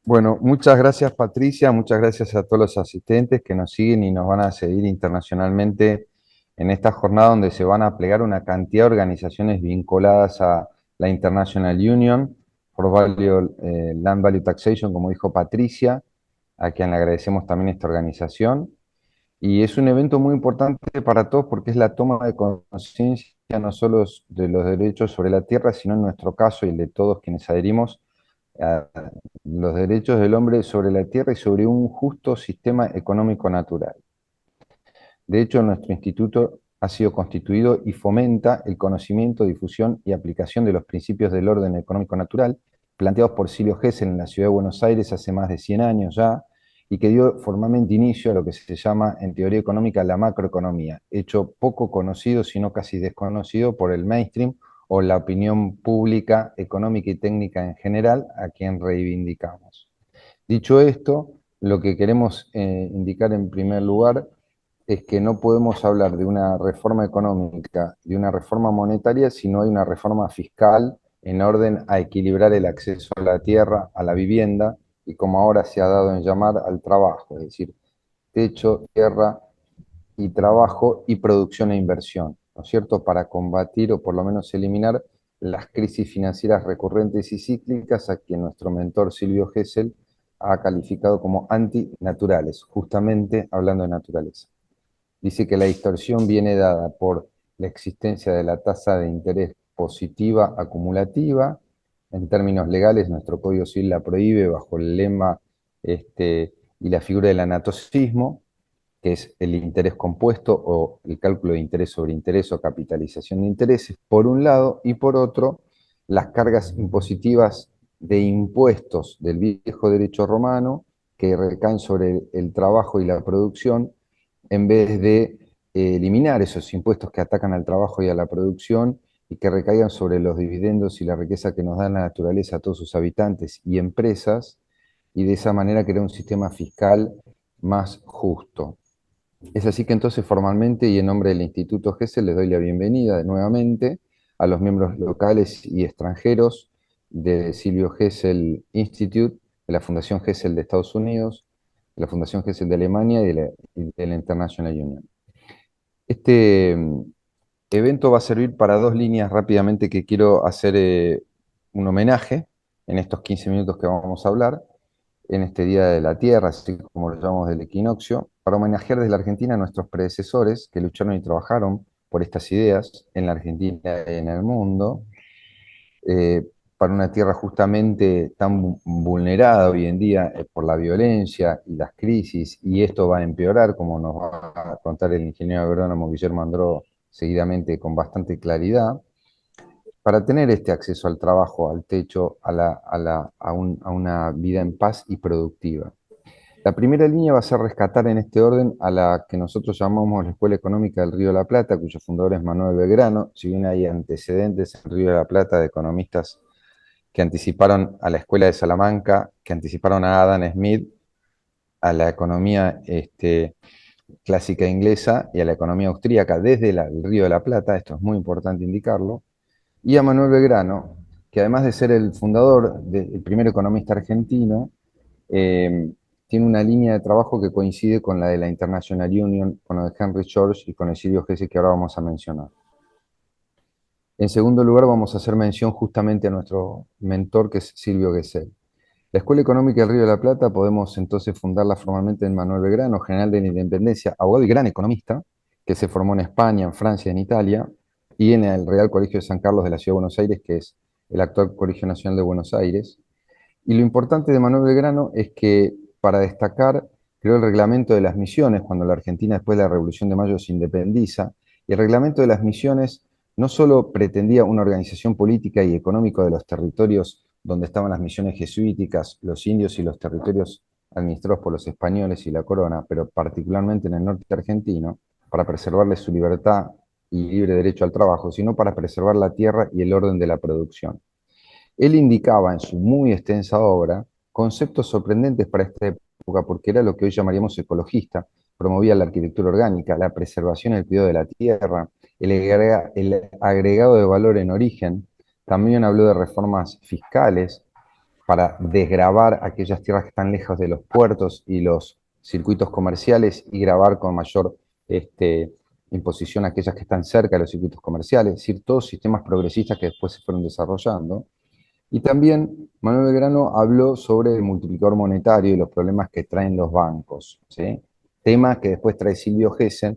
Bueno, muchas gracias Patricia, muchas gracias a todos los asistentes que nos siguen y nos van a seguir internacionalmente en esta jornada donde se van a plegar una cantidad de organizaciones vinculadas a la International Union for Land Value Taxation, como dijo Patricia, a quien le agradecemos también esta organización. Y es un evento muy importante para todos porque es la toma de conciencia no solo de los derechos sobre la tierra, sino en nuestro caso y el de todos quienes adherimos a los derechos del hombre sobre la tierra y sobre un justo sistema económico natural. De hecho, nuestro instituto ha sido constituido y fomenta el conocimiento, difusión y aplicación de los principios del orden económico natural planteados por Silvio Gesell en la ciudad de Buenos Aires hace más de 100 años ya, y que dio formalmente inicio a lo que se llama en teoría económica la macroeconomía, hecho poco conocido, sino casi desconocido por el mainstream o la opinión pública, económica y técnica en general, a quien reivindicamos. Dicho esto, lo que queremos indicar en primer lugar es que no podemos hablar de una reforma económica, de una reforma monetaria, si no hay una reforma fiscal en orden a equilibrar el acceso a la tierra, a la vivienda y, como ahora se ha dado en llamar, al trabajo, es decir, techo, tierra y trabajo y producción e inversión, ¿no es cierto?, para combatir o por lo menos eliminar las crisis financieras recurrentes y cíclicas a que nuestro mentor Silvio Gesell ha calificado como antinaturales, justamente hablando de naturaleza. Dice que la distorsión viene dada por la existencia de la tasa de interés positiva acumulativa. En términos legales, nuestro Código Civil la prohíbe bajo el lema y la figura del anatocismo, que es el interés compuesto o el cálculo de interés sobre interés o capitalización de intereses, por un lado, y por otro, las cargas impositivas de impuestos del viejo derecho romano que recaen sobre el trabajo y la producción, en vez de eliminar esos impuestos que atacan al trabajo y a la producción y que recaigan sobre los dividendos y la riqueza que nos da la naturaleza a todos sus habitantes y empresas, y de esa manera crear un sistema fiscal más justo. Es así que entonces formalmente y en nombre del Instituto GESEL les doy la bienvenida nuevamente a los miembros locales y extranjeros de Silvio Gesell Institute, de la Fundación Gesell de Estados Unidos, de la Fundación Gesell de Alemania y de la International Union. Este evento va a servir para dos líneas rápidamente que quiero hacer un homenaje en estos 15 minutos que vamos a hablar en este Día de la Tierra, así como lo llamamos del equinoccio, para homenajear desde la Argentina a nuestros predecesores que lucharon y trabajaron por estas ideas en la Argentina y en el mundo, eh, para una tierra justamente tan vulnerada hoy en día por la violencia y las crisis, y esto va a empeorar, como nos va a contar el ingeniero agrónomo Guillermo Andró seguidamente con bastante claridad, para tener este acceso al trabajo, al techo, a una vida en paz y productiva. La primera línea va a ser rescatar en este orden a la que nosotros llamamos la Escuela Económica del Río de la Plata, cuyo fundador es Manuel Belgrano. Si bien hay antecedentes en el Río de la Plata de economistas que anticiparon a la Escuela de Salamanca, que anticiparon a Adam Smith, a la economía clásica inglesa y a la economía austríaca desde el Río de la Plata, esto es muy importante indicarlo, y a Manuel Belgrano, que además de ser el fundador, el primer economista argentino, eh, tiene una línea de trabajo que coincide con la de la International Union, con la de Henry George y con el Silvio Gesell que ahora vamos a mencionar. En segundo lugar, vamos a hacer mención justamente a nuestro mentor, que es Silvio Gesell. La Escuela Económica del Río de la Plata podemos entonces fundarla formalmente en Manuel Belgrano, general de la Independencia, abogado y gran economista, que se formó en España, en Francia, en Italia, y en el Real Colegio de San Carlos de la Ciudad de Buenos Aires, que es el actual Colegio Nacional de Buenos Aires. Y lo importante de Manuel Belgrano es que, para destacar, creó el reglamento de las misiones, cuando la Argentina después de la Revolución de Mayo se independiza, y el reglamento de las misiones no solo pretendía una organización política y económica de los territorios donde estaban las misiones jesuíticas, los indios y los territorios administrados por los españoles y la corona, pero particularmente en el norte argentino, para preservarles su libertad y libre derecho al trabajo, sino para preservar la tierra y el orden de la producción. Él indicaba en su muy extensa obra conceptos sorprendentes para esta época, porque era lo que hoy llamaríamos ecologista, promovía la arquitectura orgánica, la preservación y el cuidado de la tierra, el agregado de valor en origen, también habló de reformas fiscales, para desgravar aquellas tierras que están lejos de los puertos y los circuitos comerciales y grabar con mayor imposición a aquellas que están cerca de los circuitos comerciales, es decir, todos sistemas progresistas que después se fueron desarrollando. Y también Manuel Belgrano habló sobre el multiplicador monetario y los problemas que traen los bancos, ¿sí? Tema que después trae Silvio Gesell,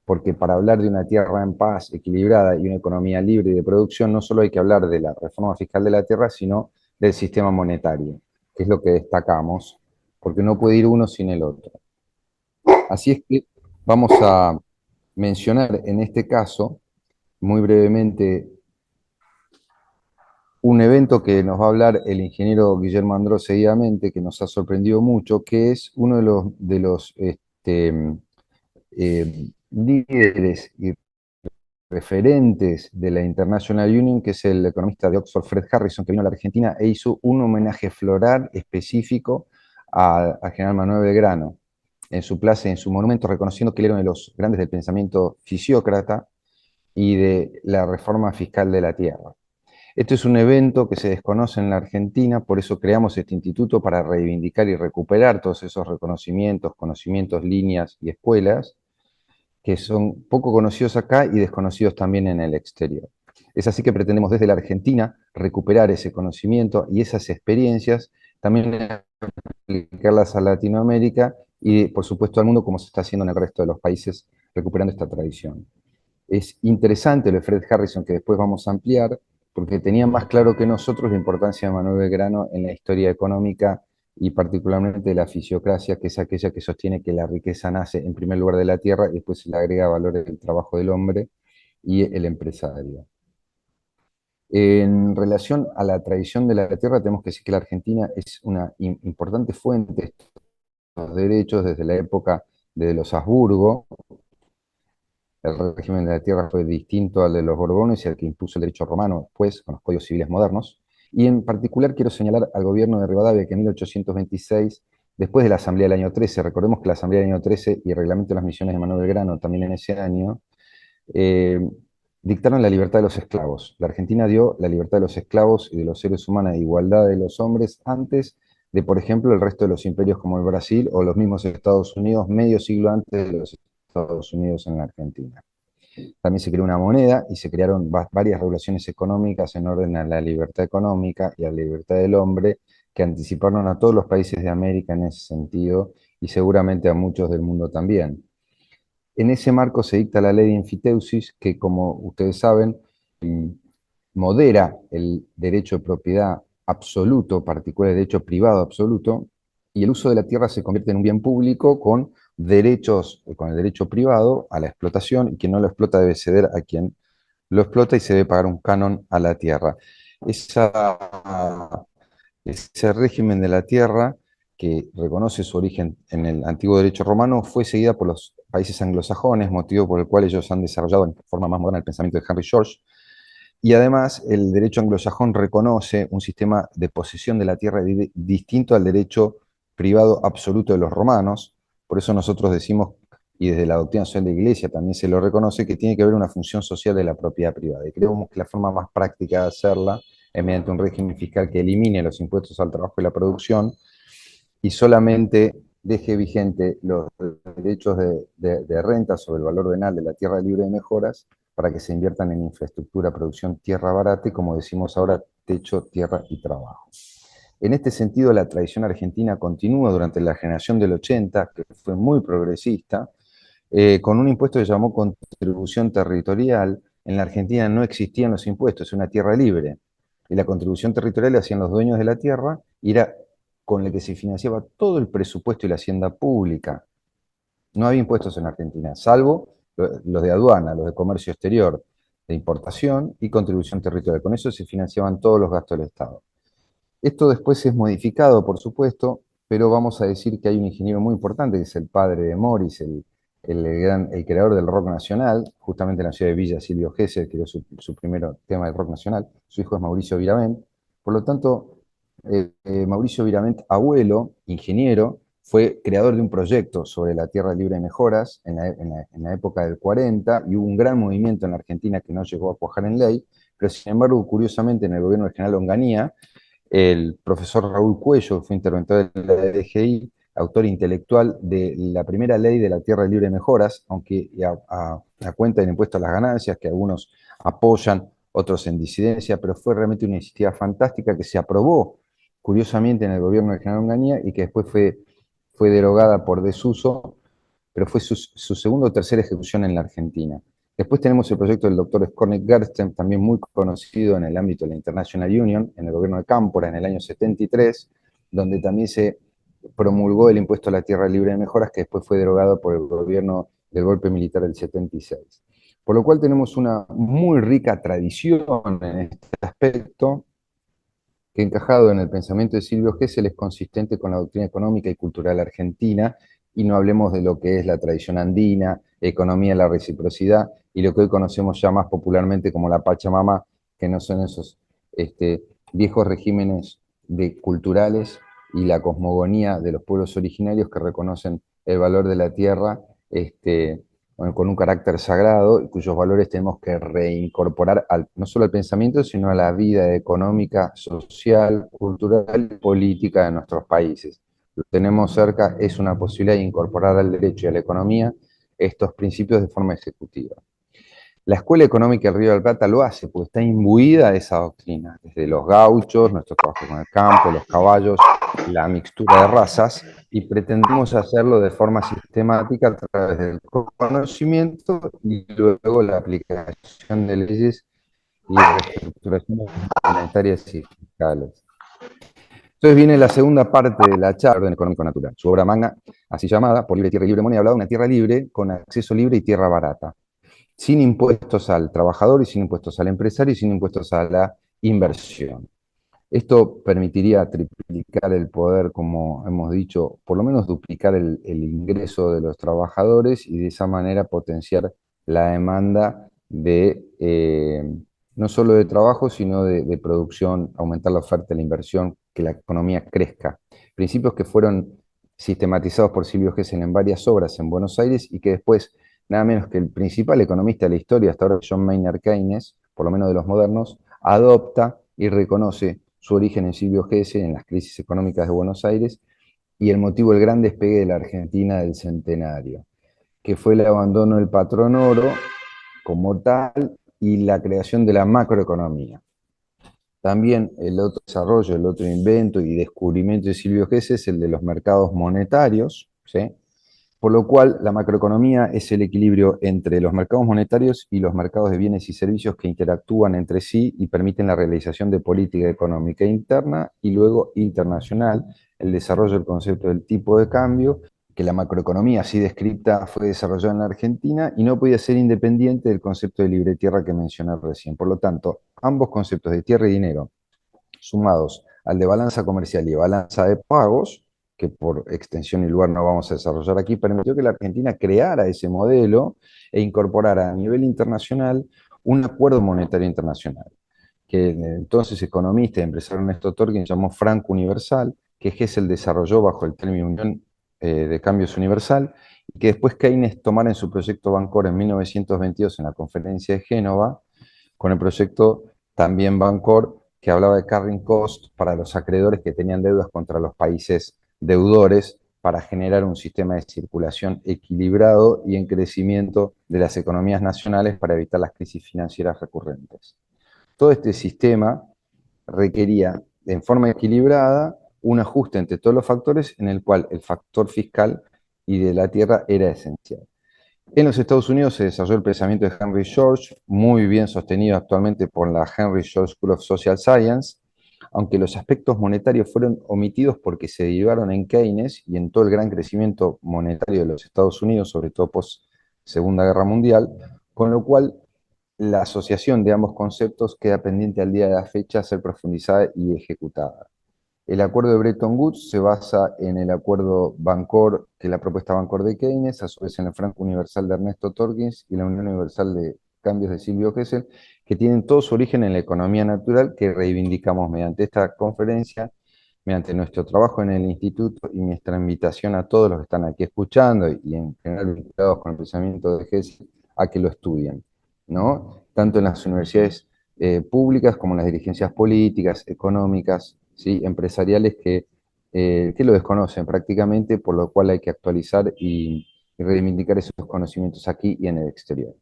porque para hablar de una tierra en paz, equilibrada y una economía libre y de producción, no solo hay que hablar de la reforma fiscal de la tierra, sino del sistema monetario, que es lo que destacamos, porque no puede ir uno sin el otro. Así es que vamos a mencionar en este caso, muy brevemente, un evento que nos va a hablar el ingeniero Guillermo Andró seguidamente, que nos ha sorprendido mucho, que es uno de los líderes y referentes de la International Union, que es el economista de Oxford, Fred Harrison, que vino a la Argentina e hizo un homenaje floral específico al general Manuel Belgrano en su plaza, en su monumento, reconociendo que él era uno de los grandes del pensamiento fisiócrata y de la reforma fiscal de la tierra. Este es un evento que se desconoce en la Argentina, por eso creamos este instituto para reivindicar y recuperar todos esos reconocimientos, conocimientos, líneas y escuelas que son poco conocidos acá y desconocidos también en el exterior. Es así que pretendemos desde la Argentina recuperar ese conocimiento y esas experiencias, también aplicarlas a Latinoamérica y, por supuesto, al mundo, como se está haciendo en el resto de los países, recuperando esta tradición. Es interesante lo de Fred Harrison, que después vamos a ampliar, porque tenía más claro que nosotros la importancia de Manuel Belgrano en la historia económica y particularmente de la fisiocracia, que es aquella que sostiene que la riqueza nace en primer lugar de la tierra y después se le agrega valor el trabajo del hombre y el empresario. En relación a la tradición de la tierra, tenemos que decir que la Argentina es una importante fuente de estos derechos desde la época de los Habsburgo. El régimen de la tierra fue distinto al de los Borbones y al que impuso el derecho romano después, con los códigos civiles modernos. Y en particular quiero señalar al gobierno de Rivadavia que en 1826, después de la Asamblea del año 13, recordemos que la Asamblea del año 13 y el Reglamento de las Misiones de Manuel Belgrano también en ese año, eh, dictaron la libertad de los esclavos. La Argentina dio la libertad de los esclavos y de los seres humanos e igualdad de los hombres antes de, por ejemplo, el resto de los imperios como el Brasil o los mismos Estados Unidos, medio siglo antes de los Estados Unidos en la Argentina. También se creó una moneda y se crearon varias regulaciones económicas en orden a la libertad económica y a la libertad del hombre, que anticiparon a todos los países de América en ese sentido y seguramente a muchos del mundo también. En ese marco se dicta la ley de enfiteusis, que como ustedes saben, modera el derecho de propiedad absoluto, particular el derecho privado absoluto, y el uso de la tierra se convierte en un bien público con derechos, con el derecho privado a la explotación, y quien no lo explota debe ceder a quien lo explota y se debe pagar un canon a la tierra. Ese régimen de la tierra, que reconoce su origen en el antiguo derecho romano, fue seguida por los países anglosajones, motivo por el cual ellos han desarrollado en forma más moderna el pensamiento de Henry George. Y además, el derecho anglosajón reconoce un sistema de posesión de la tierra distinto al derecho privado absoluto de los romanos. Por eso nosotros decimos, y desde la doctrina social de la Iglesia también se lo reconoce, que tiene que haber una función social de la propiedad privada. Y creemos que la forma más práctica de hacerla es mediante un régimen fiscal que elimine los impuestos al trabajo y la producción y solamente deje vigente los derechos de renta sobre el valor venal de la tierra libre de mejoras para que se inviertan en infraestructura, producción, tierra barata y, como decimos ahora, techo, tierra y trabajo. En este sentido, la tradición argentina continúa durante la generación del 80, que fue muy progresista, con un impuesto que se llamó contribución territorial. En la Argentina no existían los impuestos, es una tierra libre. Y la contribución territorial la hacían los dueños de la tierra y era con el que se financiaba todo el presupuesto y la hacienda pública. No había impuestos en Argentina, salvo los de aduana, los de comercio exterior, de importación y contribución territorial. Con eso se financiaban todos los gastos del Estado. Esto después es modificado, por supuesto, pero vamos a decir que hay un ingeniero muy importante, que es el padre de Morris, el creador del rock nacional, justamente en la ciudad de Villa, Silvio Gesell, creó su primer tema del rock nacional. Su hijo es Mauricio Viravent. Por lo tanto, Mauricio Viravent, abuelo, ingeniero, fue creador de un proyecto sobre la tierra libre de mejoras en la época del 40, y hubo un gran movimiento en la Argentina que no llegó a cuajar en ley, pero sin embargo, curiosamente, en el gobierno del general Onganía, el profesor Raúl Cuello, que fue interventor de la DGI, autor intelectual de la primera ley de la tierra libre de mejoras, aunque a cuenta del impuesto a las ganancias, que algunos apoyan, otros en disidencia, pero fue realmente una iniciativa fantástica que se aprobó, curiosamente, en el gobierno del general Onganía y que después fue derogada por desuso, pero fue su segunda o tercera ejecución en la Argentina. Después tenemos el proyecto del doctor Skornik Gersten, también muy conocido en el ámbito de la International Union, en el gobierno de Cámpora, en el año 73, donde también se promulgó el impuesto a la tierra libre de mejoras, que después fue derogado por el gobierno del golpe militar del 76. Por lo cual tenemos una muy rica tradición en este aspecto, que encajado en el pensamiento de Silvio Gesell es consistente con la doctrina económica y cultural argentina, y no hablemos de lo que es la tradición andina, economía de la reciprocidad, y lo que hoy conocemos ya más popularmente como la Pachamama, que no son esos viejos regímenes culturales y la cosmogonía de los pueblos originarios que reconocen el valor de la tierra, con un carácter sagrado y cuyos valores tenemos que reincorporar no solo al pensamiento, sino a la vida económica, social, cultural y política de nuestros países. Lo tenemos cerca, es una posibilidad de incorporar al derecho y a la economía estos principios de forma ejecutiva. La Escuela Económica del Río de la Plata lo hace, porque está imbuida de esa doctrina, desde los gauchos, nuestro trabajo con el campo, los caballos, la mixtura de razas, y pretendemos hacerlo de forma sistemática a través del conocimiento y luego la aplicación de leyes y reestructuraciones monetarias y fiscales. Entonces viene la segunda parte de la charla, Orden Económico Natural, su obra magna, así llamada, por libre tierra y libre moneda, hablaba de una tierra libre con acceso libre y tierra barata, sin impuestos al trabajador y sin impuestos al empresario y sin impuestos a la inversión. Esto permitiría triplicar el poder, como hemos dicho, por lo menos duplicar el ingreso de los trabajadores y de esa manera potenciar la demanda no solo de trabajo, sino de producción, aumentar la oferta y la inversión, que la economía crezca. Principios que fueron sistematizados por Silvio Gesell en varias obras en Buenos Aires y que después, nada menos que el principal economista de la historia, hasta ahora John Maynard Keynes, por lo menos de los modernos, adopta y reconoce su origen en Silvio Gesell, en las crisis económicas de Buenos Aires, y el motivo del gran despegue de la Argentina del centenario, que fue el abandono del patrón oro como tal y la creación de la macroeconomía. También el otro desarrollo, el otro invento y descubrimiento de Silvio Gesell es el de los mercados monetarios, ¿sí? Por lo cual la macroeconomía es el equilibrio entre los mercados monetarios y los mercados de bienes y servicios que interactúan entre sí y permiten la realización de política económica interna y luego internacional, el desarrollo del concepto del tipo de cambio, que la macroeconomía así descrita fue desarrollada en la Argentina y no podía ser independiente del concepto de libre tierra que mencioné recién. Por lo tanto, ambos conceptos de tierra y dinero, sumados al de balanza comercial y balanza de pagos, que por extensión y lugar no vamos a desarrollar aquí, permitió que la Argentina creara ese modelo e incorporara a nivel internacional un acuerdo monetario internacional, que el entonces economista y empresario Ernesto Torkin llamó Franco Universal, que Gesell desarrolló bajo el término Unión de Cambios Universal, y que después Keynes tomara en su proyecto Bancor en 1922 en la conferencia de Génova, con el proyecto también Bancor, que hablaba de carrying cost para los acreedores que tenían deudas contra los países deudores para generar un sistema de circulación equilibrado y en crecimiento de las economías nacionales para evitar las crisis financieras recurrentes. Todo este sistema requería, en forma equilibrada, un ajuste entre todos los factores en el cual el factor fiscal y de la tierra era esencial. En los Estados Unidos se desarrolló el pensamiento de Henry George, muy bien sostenido actualmente por la Henry George School of Social Science, aunque los aspectos monetarios fueron omitidos porque se derivaron en Keynes y en todo el gran crecimiento monetario de los Estados Unidos, sobre todo post Segunda Guerra Mundial, con lo cual la asociación de ambos conceptos queda pendiente al día de la fecha a ser profundizada y ejecutada. El acuerdo de Bretton Woods se basa en el acuerdo Bancor, que es la propuesta Bancor de Keynes, a su vez en el Franco Universal de Ernesto Torkins y la Unión Universal de Cambios de Silvio Gesell, que tienen todo su origen en la economía natural que reivindicamos mediante esta conferencia, mediante nuestro trabajo en el instituto y nuestra invitación a todos los que están aquí escuchando y en general vinculados con el pensamiento de Gesell a que lo estudien, ¿no? Tanto en las universidades públicas como en las dirigencias políticas, económicas, ¿sí? Empresariales que lo desconocen prácticamente, por lo cual hay que actualizar y reivindicar esos conocimientos aquí y en el exterior.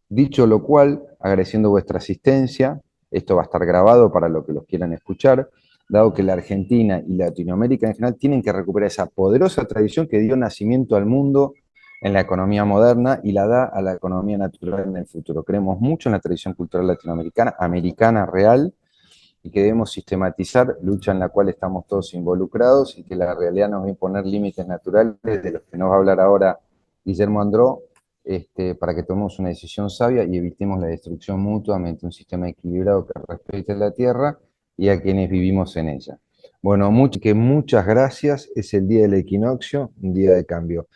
Dicho lo cual, agradeciendo vuestra asistencia, esto va a estar grabado para los que los quieran escuchar, dado que la Argentina y Latinoamérica en general tienen que recuperar esa poderosa tradición que dio nacimiento al mundo en la economía moderna y la da a la economía natural en el futuro. Creemos mucho en la tradición cultural latinoamericana, americana real, y que debemos sistematizar, lucha en la cual estamos todos involucrados y que la realidad nos va a imponer límites naturales de los que nos va a hablar ahora Guillermo Andró, para que tomemos una decisión sabia y evitemos la destrucción mutua mediante un sistema equilibrado que respete la tierra y a quienes vivimos en ella. Bueno, muchas gracias. Es el día del equinoccio, un día de cambio.